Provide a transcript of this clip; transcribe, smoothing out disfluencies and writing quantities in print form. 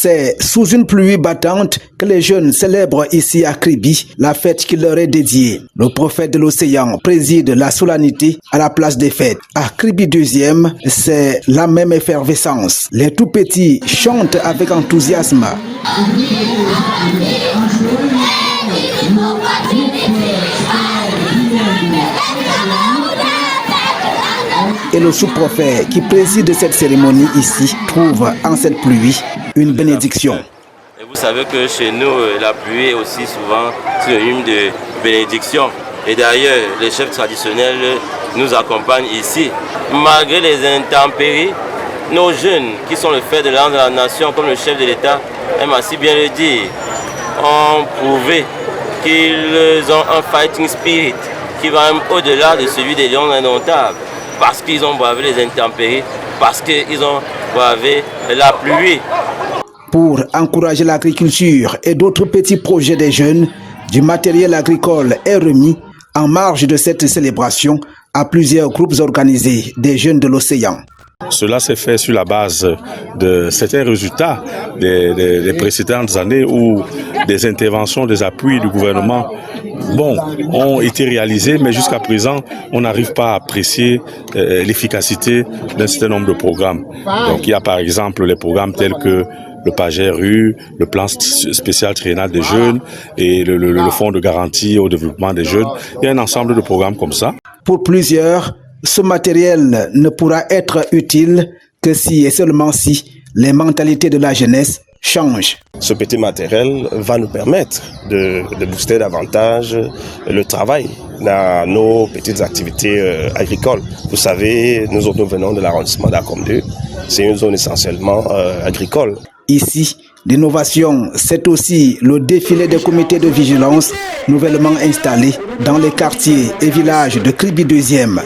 C'est sous une pluie battante que les jeunes célèbrent ici à Kribi la fête qui leur est dédiée. Le prophète de l'océan préside la solennité à la place des fêtes. À Kribi 2e, c'est la même effervescence. Les tout petits chantent avec enthousiasme. Et le sous-préfet qui préside cette cérémonie ici trouve en cette pluie une bénédiction. Et vous savez que chez nous, la pluie est aussi souvent synonyme de bénédiction. Et d'ailleurs, les chefs traditionnels nous accompagnent ici. Malgré les intempéries, nos jeunes, qui sont le fer de lance de la nation, comme le chef de l'État aime assez bien le dire, ont prouvé qu'ils ont un fighting spirit qui va même au-delà de celui des lions indomptables. Parce qu'ils ont bravé les intempéries, parce qu'ils ont bravé la pluie. Pour encourager l'agriculture et d'autres petits projets des jeunes, du matériel agricole est remis en marge de cette célébration à plusieurs groupes organisés des jeunes de l'océan. Cela s'est fait sur la base de certains résultats des précédentes années où des interventions, des appuis du gouvernement ont été réalisés, mais jusqu'à présent, on n'arrive pas à apprécier l'efficacité d'un certain nombre de programmes. Donc il y a par exemple les programmes tels que le PAGERU, le plan spécial triennal des jeunes et le fonds de garantie au développement des jeunes. Il y a un ensemble de programmes comme ça. Pour plusieurs, ce matériel ne pourra être utile que si et seulement si les mentalités de la jeunesse changent. Ce petit matériel va nous permettre de booster davantage le travail dans nos petites activités agricoles. Vous savez, nous venons de l'arrondissement d'Acom 2. C'est une zone essentiellement agricole. Ici, l'innovation, c'est aussi le défilé des comités de vigilance nouvellement installés dans les quartiers et villages de Kribi 2e.